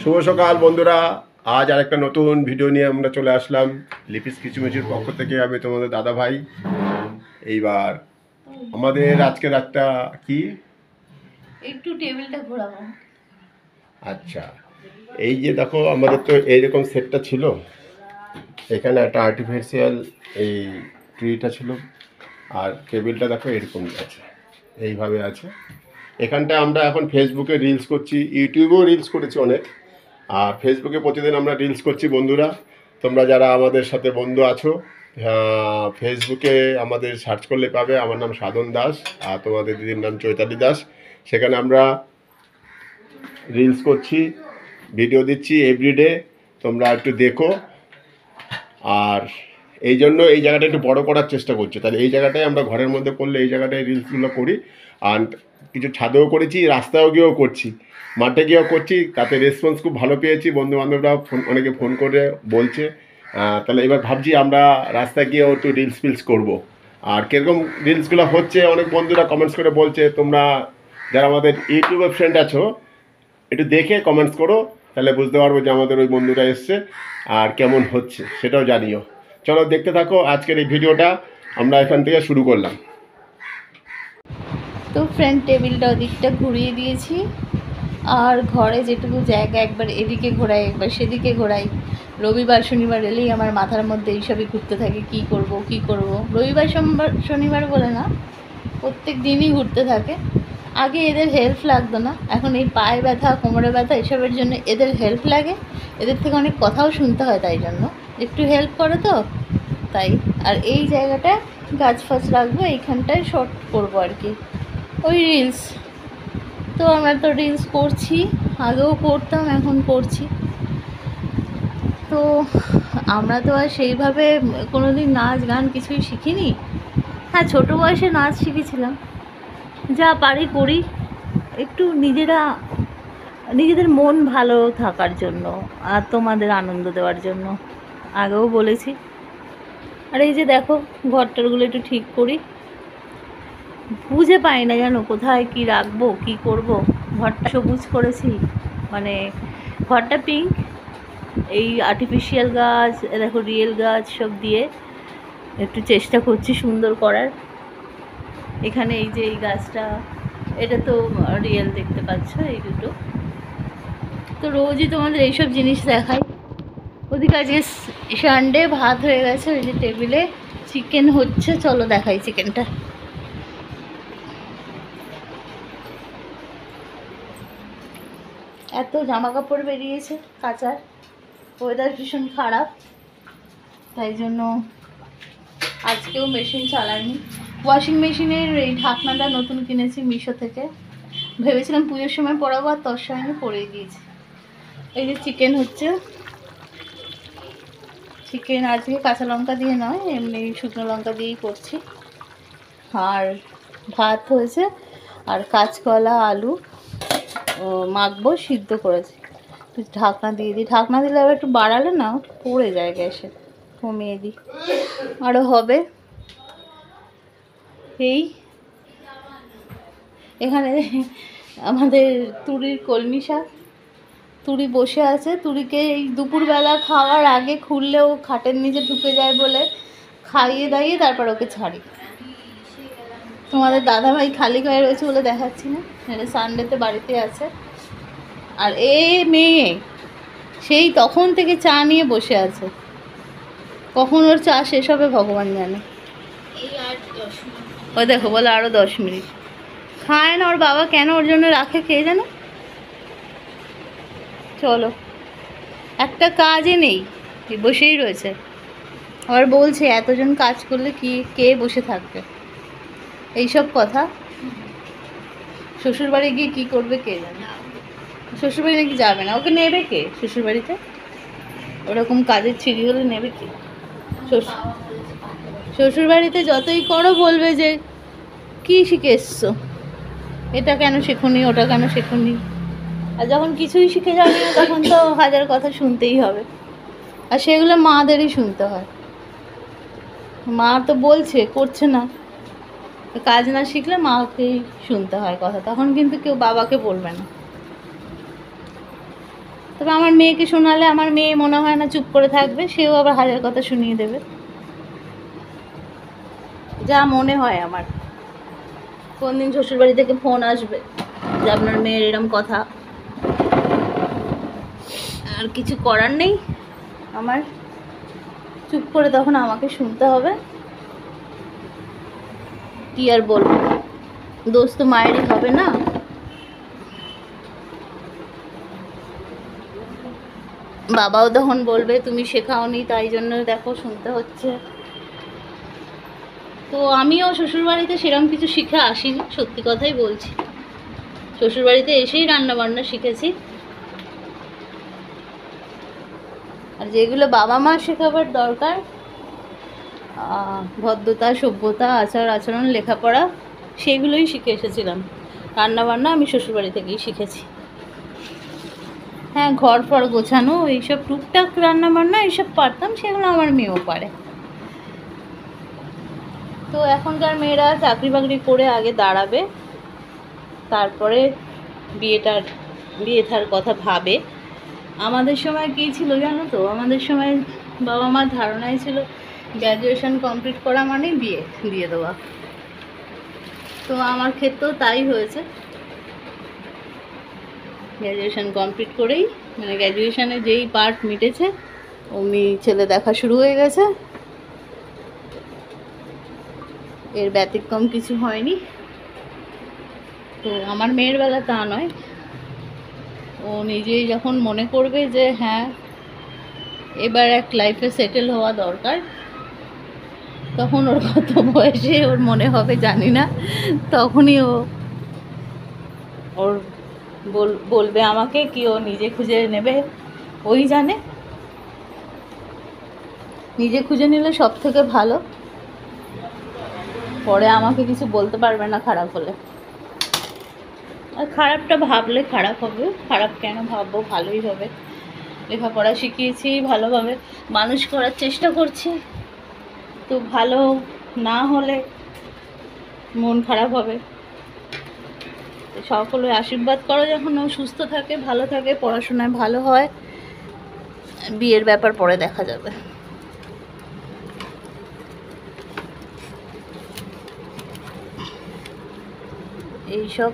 শুভ সকাল বন্ধুরা। আজ আরেকটা নতুন ভিডিও নিয়ে আমরা চলে আসলাম লিপিস কিচুমিচুর পক্ষ থেকে। আমি তোমাদের দাদা ভাই। এইবার আমাদের আজকের একটা কি একটু টেবিলটা ঘোরাবো। আচ্ছা, এই যে দেখো আমাদের তো এইরকম সেটটা ছিল, এখানে একটা আর্টিফিশিয়াল এই ট্রিটা ছিল, আর টেবিলটা দেখো এরকম আছে, এইভাবে আছে। এখানটা আমরা এখন ফেসবুকে রিলস করছি, ইউটিউবেও রিলস করেছি অনেক, আর ফেসবুকে প্রতিদিন আমরা রিলস করছি। বন্ধুরা, তোমরা যারা আমাদের সাথে বন্ধু আছো, ফেসবুকে আমাদের সার্চ করলে পাবে। আমার নাম সাধন দাস, আর তোমাদের দিদির নাম চৈতালি দাস। সেখানে আমরা রিলস করছি, ভিডিও দিচ্ছি এভরিডে, তোমরা একটু দেখো। আর এই জন্য এই জায়গাটা একটু বড় করার চেষ্টা করছি। তাহলে এই জায়গাটায় আমরা ঘরের মধ্যে করলে এই জায়গাটায় রিলসগুলো করি, আর কিছু ছাদেও করেছি, রাস্তায়ও গিয়েও করছি, মাঠে গিয়েও করছি। তাতে রেসপন্স খুব ভালো পেয়েছি, বন্ধুবান্ধবরাও অনেকে ফোন করে বলছে। তাহলে এবার ভাবছি আমরা রাস্তায় গিয়েও একটু রিলস ফিলস করবো। আর কীরকম রিলসগুলো হচ্ছে অনেক বন্ধুরা কমেন্টস করে বলছে। তোমরা যারা আমাদের ইউটিউবে ফ্রেন্ড আছো, একটু দেখে কমেন্টস করো, তাহলে বুঝতে পারবো যে আমাদের ওই বন্ধুরা এসছে আর কেমন হচ্ছে সেটাও জানিও। চলো দেখতে থাকো আজকের এই ভিডিওটা, আমরা এখান থেকে শুরু করলাম। তো ফ্রন্ট টেবিলটা ওদিকটা ঘুরিয়ে দিয়েছি, আর ঘরে যেটুকু জায়গা একবার এদিকে ঘোরাই একবার সেদিকে ঘোরাই। রবিবার শনিবার এলেই আমার মাথার মধ্যে এইসবই ঘুরতে থাকে, কি করব কি করব। রবিবার সোমবার শনিবার বলে না, প্রত্যেক দিনই ঘুরতে থাকে। আগে এদের হেল্প লাগতো না, এখন এই পায়ে ব্যথা কোমরে ব্যথা এসবের জন্য এদের হেল্প লাগে। এদের থেকে অনেক কথাও শুনতে হয়, তাই জন্য একটু হেল্প করে তো তাই। আর এই জায়গাটা গাছ ফাছ রাখবো, এইখানটায় শর্ট করবো আর কি, ওই রিলস। তো আমরা তো রিলস করছি, আগেও করতাম, এখন করছি। তো আমরা তো আর সেইভাবে কোনো দিন নাচ গান কিছুই শিখিনি। হ্যাঁ, ছোটো বয়সে নাচ শিখেছিলাম, যা পারি করি, একটু নিজেদের মন ভালো থাকার জন্য আর তোমাদের আনন্দ দেওয়ার জন্য, আগেও বলেছি। আর এই যে দেখো ঘরটারগুলো একটু ঠিক করি, বুঝে পাই না জানো কোথায় কি রাখবো কি করব। ঘরটা সবুজ করেছি, মানে ঘরটা পিঙ্ক, এই আর্টিফিশিয়াল গাছ দেখো রিয়েল গাছ সব দিয়ে একটু চেষ্টা করছি সুন্দর করার। এখানে এই যে এই গাছটা, এটা তো রিয়েল দেখতে পাচ্ছ, এই দুটো তো রোজই তোমাদের এইসব জিনিস দেখাই। ওদিকে আজকে সানডে, ভাত হয়ে গেছে, ওই যে টেবিলে চিকেন হচ্ছে, চলো দেখাই চিকেনটা। এত জামা কাপড় বেরিয়েছে কাচার, ওয়েদার ভীষণ খারাপ, তাই জন্য আজকেও মেশিন চালাইনি। ওয়াশিং মেশিনের এই ঢাকনাটা নতুন কিনেছি মিশো থেকে, ভেবেছিলাম পুজোর সময় পরাবো, আর তোর সঙ্গে পরিয়ে দিয়েছি। এই যে চিকেন হচ্ছে, চিকেন আজকে কাঁচা লঙ্কা দিয়ে নয়, এমনি শুকনো লঙ্কা দিয়েই করছি। আর ভাত হয়েছে, আর কাঁচকলা আলু মাখবো, সিদ্ধ করেছি। ঢাকনা দিয়ে দিই, ঢাকনা দিলে আবার একটু বাড়ালে না পড়ে যায় গ্যাসে, কমিয়ে দিই, আরও হবে। এই এখানে আমাদের তুরির কলমি শাক, তুরি বসে আছে, তুরিকে এই দুপুরবেলা খাওয়ার আগে খুললেও খাটের নিচে ঢুকে যায় বলে খাইয়ে দাইয়ে তারপর ওকে ছাড়ি। তোমাদের দাদাভাই খালি গায়ে রয়েছে বলে দেখাচ্ছি না, এটা সানডেতে বাড়িতে আছে। আর এ মেয়ে সেই তখন থেকে চা নিয়ে বসে আছে, কখন ওর চা শেষ হবে ভগবান জানে। ও দেখো বলে আরও 10 মিনিট, খায় না। ওর বাবা কেন ওর জন্য রাখে কে জানে। চলো, একটা কাজে নেই, বসেই রয়েছে। আবার বলছে এতজন কাজ করলে কে বসে থাকবে, এইসব কথা। শ্বশুরবাড়ি গিয়ে কি করবে কে জানে, শ্বশুরবাড়ি নাকি যাবে না, ওকে নেবে কে শ্বশুরবাড়িতে? ওরকম কাজের ছিঁড়ি হলে নেবে কে? শ্বশুরবাড়িতে যতই করো বলবে যে কি শিখে এসছো, এটা কেন শেখোনি ওটা কেন শেখোনি। আর যখন কিছুই শিখে যাবে না তখন তো হাজার কথা শুনতেই হবে, আর সেগুলো মাদেরই শুনতে হয়। মা তো বলছে, করছে না, কাজ না শিখলে মাকেই শুনতে হয় কথা, তখন কিন্তু কেউ বাবাকে বলবে না। তো তবে আমার মেয়েকে শোনালে আমার মেয়ে মনে হয় না চুপ করে থাকবে, সেও আবার হাজার কথা শুনিয়ে দেবে, যা মনে হয় আমার। কোন দিন শ্বশুরবাড়ি থেকে ফোন আসবে যে আপনার মেয়ের এরম কথা, আর কিছু করার নেই আমার, চুপ করে তখন আমাকে শুনতে হবে। কি আর বলবো, দোষ তো মায়েরই হবে না। বাবাও তখন বলবে তুমি শেখাওনি, তাই জন্য দেখো শুনতে হচ্ছে। তো আমিও শ্বশুরবাড়িতে সেরকম কিছু শিখে আসিনি, সত্যি কথাই বলছি। শ্বশুরবাড়িতে এসেই রান্না বান্না শিখেছি, আর যেগুলো বাবা মা শেখাবার দরকার, ভদ্রতা, সভ্যতা, আচার আচরণ, লেখাপড়া, সেগুলোই শিখে এসেছিলাম। রান্না বান্না আমি শ্বশুরবাড়ি থেকেই শিখেছি। হ্যাঁ, ঘর ফর গোছানো, এইসব টুকটাক রান্না বান্না এইসব পারতাম, সেগুলো আমার মেয়েও পারে। তো এখনকার মেয়েরা চাকরি বাকরি করে আগে দাঁড়াবে, তারপরে বিয়ে থার কথা ভাবে। আমাদের সময় কী ছিল জানো তো, আমাদের সময় বাবা মার ধারণাই ছিল গ্র্যাজুয়েশন কমপ্লিট করা মানেই বিয়ে দিয়ে দেওয়া। তো আমার ক্ষেত্রেও তাই হয়েছে। গ্র্যাজুয়েশন কমপ্লিট করেই, মানে গ্র্যাজুয়েশনে যেই পার্ট মিটেছে অমনি ছেলে দেখা শুরু হয়ে গেছে, এর ব্যতিক্রম কিছু হয়নি। তো আমার মেয়ের বেলা তা নয়, ও নিজেই যখন মনে করবে যে হ্যাঁ এবার এক লাইফে সেটেল হওয়া দরকার, তখন ওর কত বয়সে ওর মনে হবে জানি না, তখনই ওর বলবে আমাকে, কি ও নিজে খুঁজে নেবে, ওই জানে। নিজে খুঁজে নিলে সব থেকে ভালো, পরে আমাকে কিছু বলতে পারবে না খারাপ হলে। আর খারাপটা ভাবলে খারাপ হবে, খারাপ কেন ভাববো, ভালোই হবে। লেখাপড়া শিখিয়েছি, ভালোভাবে মানুষ করার চেষ্টা করছি, তো ভালো না হলে মন খারাপ হবে। সকলে আশীর্বাদ করো যখন ও সুস্থ থাকে, ভালো থাকে, পড়াশোনায় ভালো হয়, বিয়ের ব্যাপার পরে দেখা যাবে। এইসব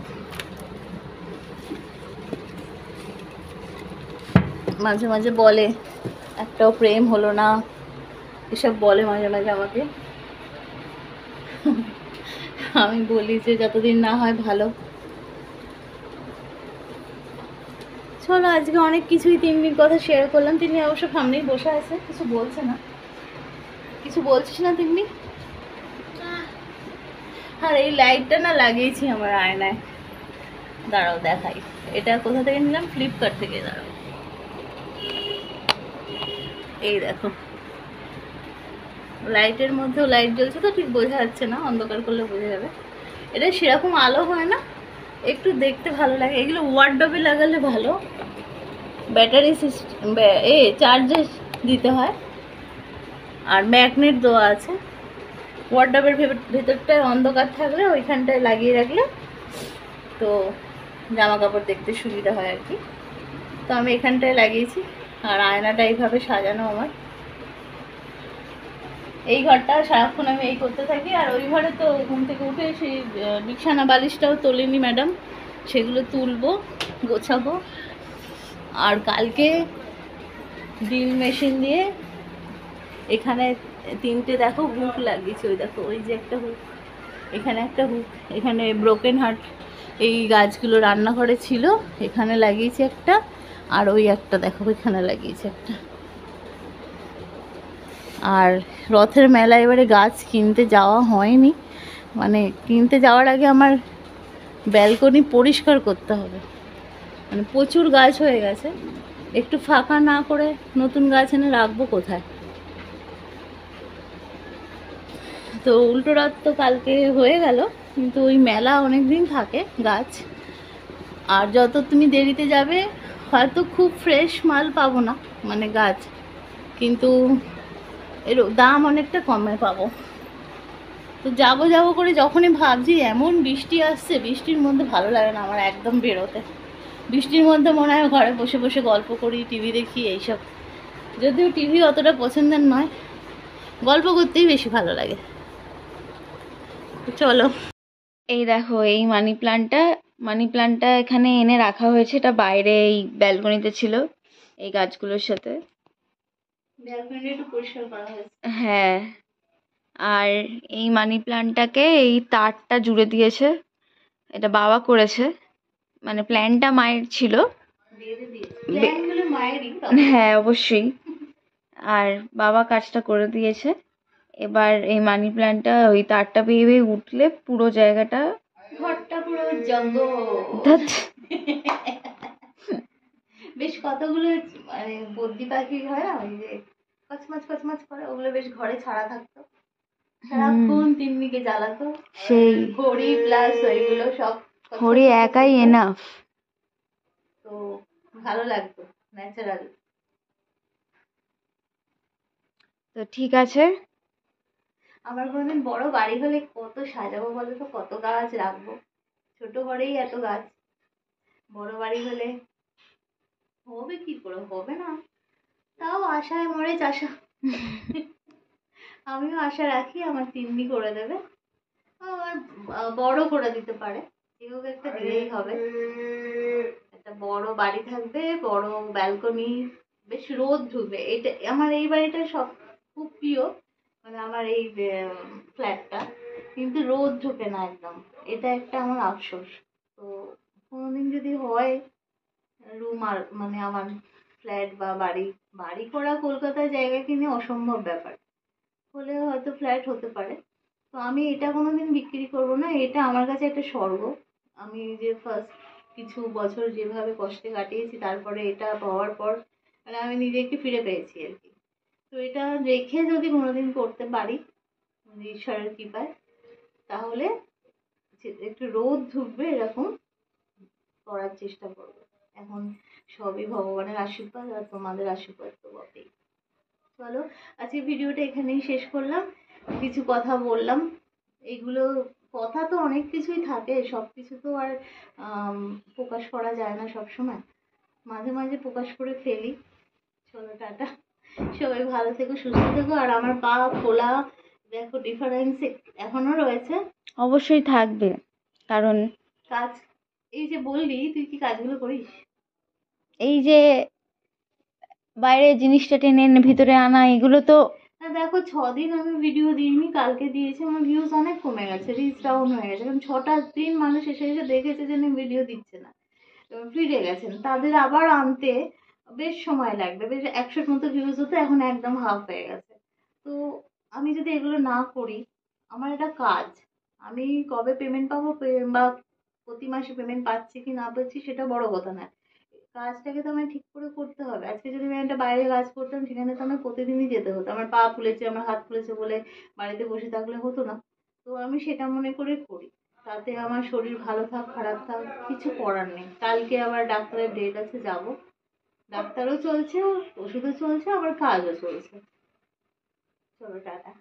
মাঝে মাঝে বলে একটাও প্রেম হলো না, এসব বলে মাঝে মাঝে আমাকে। আমি বলি যে যতদিন না হয় ভালো। চলো, আজকে অনেক কিছুই তিন্নির কথা শেয়ার করলাম। তিনি অবশ্য সামনেই বসে আছে, কিছু বলছে না। কিছু বলছিস না তিন্নি? আর এই লাইটটা না লাগিয়েছি আমার আয়নায়, দাঁড়াও দেখাই। এটা কোথা থেকে নিলাম? ফ্লিপকার্ট থেকে। দাঁড়াও, এই দেখো, লাইটের মধ্যেও লাইট জ্বলছে তো ঠিক বোঝা যাচ্ছে না, অন্ধকার করলে বোঝা যাবে। এটা সেরকম আলো হয় না, একটু দেখতে ভালো লাগে। এগুলো ওয়ার্ডরোবে লাগালে ভালো, ব্যাটারি সিস্টেম, চার্জে দিতে হয়, আর ম্যাগনেট দেওয়া আছে। ওয়ার্ডরোবের ভেতরটায় অন্ধকার থাকলে ওইখানটায় লাগিয়ে রাখলে তো জামা কাপড় দেখতে সুবিধা হয় আর কি। তো আমি এখানটায় লাগিয়েছি, আর আয়নাটা এইভাবে সাজানো আমার। এই ঘরটা সারাক্ষণ আমি এই করতে থাকি, আর ওই ঘরে তো ঘুম থেকে উঠে সেই বিছানা বালিশটাও তোলেনি ম্যাডাম, সেগুলো তুলবো, গোছাবো। আর কালকে ড্রিল মেশিন দিয়ে এখানে 3টে দেখো হুক লাগিয়েছি, ওই দেখো, ওই যে একটা হুক, এখানে একটা হুক, এখানে ব্রোকেন হার্ট এই গাছগুলো রান্নাঘরে ছিল, এখানে লাগিয়েছি একটা, আর ওই একটা দেখো এখানে লাগিয়েছি একটা। আর রথের মেলা এবারে গাছ কিনতে যাওয়া হয়নি, মানে কিনতে যাওয়ার আগে আমার ব্যালকনি পরিষ্কার করতে হবে, মানে প্রচুর গাছ হয়ে গেছে, একটু ফাঁকা না করে নতুন গাছ এনে রাখবো কোথায়। তো উল্টো রথ তো কালকে হয়ে গেল, কিন্তু ওই মেলা অনেক দিন থাকে গাছ, আর যত তুমি দেরিতে যাবে হয়তো খুব ফ্রেশ মাল পাবো না, মানে গাছ, কিন্তু এর দাম অনেকটা কমে পাবো। তো যাবো যাবো করে যখনই ভাবছি, এমন বৃষ্টি আসছে, বৃষ্টির মধ্যে ভালো লাগে না আমার একদম বেরোতে, বৃষ্টির মধ্যে মনে হয় ঘরে বসে বসে গল্প করি, টিভি দেখি এইসব। যদিও টিভি অতটা পছন্দের নয়, গল্প করতেই বেশি ভালো লাগে। চলো, এই দেখো এই মানি প্ল্যান্টটা এখানে এনে রাখা হয়েছে। এটা বাইরে এই ব্যালকনিতে ছিল এই গাছগুলোর সাথে। ব্যালকনিটা একটু পরিষ্কার করা হয়েছে। হ্যাঁ, আর এই মানি প্ল্যান্টটাকে এই তারটা জুড়ে দিয়েছে, এটা বাবা করেছে। মানে প্ল্যানটা মায়ের ছিল। হ্যাঁ অবশ্যই, আর বাবা কাজটা করে দিয়েছে। এবার এই মানি প্ল্যান্টটা ওই তারটা বেয়ে বেয়ে উঠলে পুরো জায়গাটা, ঘরটা পুরো জঙ্গল। বেশ কতগুলো মানে বদ্যি পাখি হয় না, ওই যে কচমাচ কচমাচ করে, ওগুলো বেশ ঘরে ছাড়া থাকতো, সারাক্ষণ তিন্নিকে জ্বালাতো। সেই ঘড়ি প্লাস ওইগুলো সব, ঘড়ি একাই এনাফ। তো ভালো লাগতো, ন্যাচারাল। তো ঠিক আছে, আমার কোনোদিন বড় বাড়ি হলে কত সাজাবো বলো তো, কত গাছ রাখবো। ছোট ঘরেই এত গাছ, বড় বাড়ি হলে হবে কি করে, হবে না। তাও আশায় মরে চাষা। আমিও আশা রাখি আমার তিন্নি করে দেবে, আমার বড় করে দিতে পারে, এও একটা দিলেই হবে। একটা বড় বাড়ি থাকবে, বড় ব্যালকনি, বেশ রোদ ঢুকবে। এটা আমার এই বাড়িটা সব খুব প্রিয়, মানে আমার এই ফ্ল্যাটটা, কিন্তু রোদ ঢুকে না একদম, এটা একটা আমার আফসোস। তো কোনোদিন যদি হয় রুম, আর মানে আমার ফ্ল্যাট বা বাড়ি, বাড়ি করা কলকাতায় জায়গা কিনে অসম্ভব ব্যাপার, হলে হয়তো ফ্ল্যাট হতে পারে। তো আমি এটা কোনোদিন বিক্রি করব না, এটা আমার কাছে একটা স্বর্গ। আমি যে ফার্স্ট কিছু বছর যেভাবে কষ্টে কাটিয়েছি, তারপরে এটা পাওয়ার পর মানে আমি নিজেকে ফিরে পেয়েছি আর কি। তো এটা রেখে যদি কোনোদিন করতে পারি ঈশ্বরের কৃপায়, তাহলে একটু রোদ ঢুকবে এরকম করার চেষ্টা করব। এখন সবই ভগবানের আশীর্বাদ, আর তোমাদের আশীর্বাদ তো বটেই। চলো, আজকে ভিডিওটা এখানেই শেষ করলাম। কিছু কথা বললাম, এগুলো কথা তো অনেক কিছুই থাকে, সব কিছু তো আর প্রকাশ করা যায় না সব সময়, মাঝে মাঝে প্রকাশ করে ফেলি। চলো টাটা, সবাই ভালো থেকো, সুস্থ থেকো। আর আমার পা ফোলা দেখো, ডিফারেন্স এখনো রয়েছে, অবশ্যই থাকবে, কারণ কাজ, এই যে বললি তুই কি কাজগুলো করিস, এই যে বাইরে জিনিসটা টেনে এনে ভিতরে আনা, এগুলো তো দেখো 6 দিন আমি ভিডিও দিইনি, কালকে দিয়েছি, আমার ভিউজ অনেক কমে গেছে, রিচ ডাউন হয়ে গেছে, কারণ 6টা দিন মানুষ এসে এসে দেখেছে যে ভিডিও দিচ্ছে না, ফিরে গেছেন, তাদের আবার আনতে বেশ সময় লাগবে, বেশ 100 মতো ভিউজ হতো, এখন একদম হাফ হয়ে গেছে। তো আমি যদি এগুলো না করি, আমার এটা কাজ, আমি কবে পেমেন্ট পাবো বা প্রতি মাসে পেমেন্ট পাচ্ছি কি না পাচ্ছি সেটা বড় কথা না, কাজটাকে তো আমায় ঠিক করে করতে হবে। আজকে যদি আমি একটা বাইরে কাজ করতাম, সেখানে তো আমার প্রতিদিনই যেতে হতো, আমার পা ফুলেছে, আমার হাত ফুলেছে বলে বাড়িতে বসে থাকলে হতো না। তো আমি সেটা মনে করে করি, তাতে আমার শরীর ভালো থাক খারাপ থাক কিছু করার নেই। কালকে আবার ডাক্তারের ডেট আছে, যাব, ডাক্তারও চলছে, ওষুধও চলছে, আবার কাজও চলছে। চলো টাটা।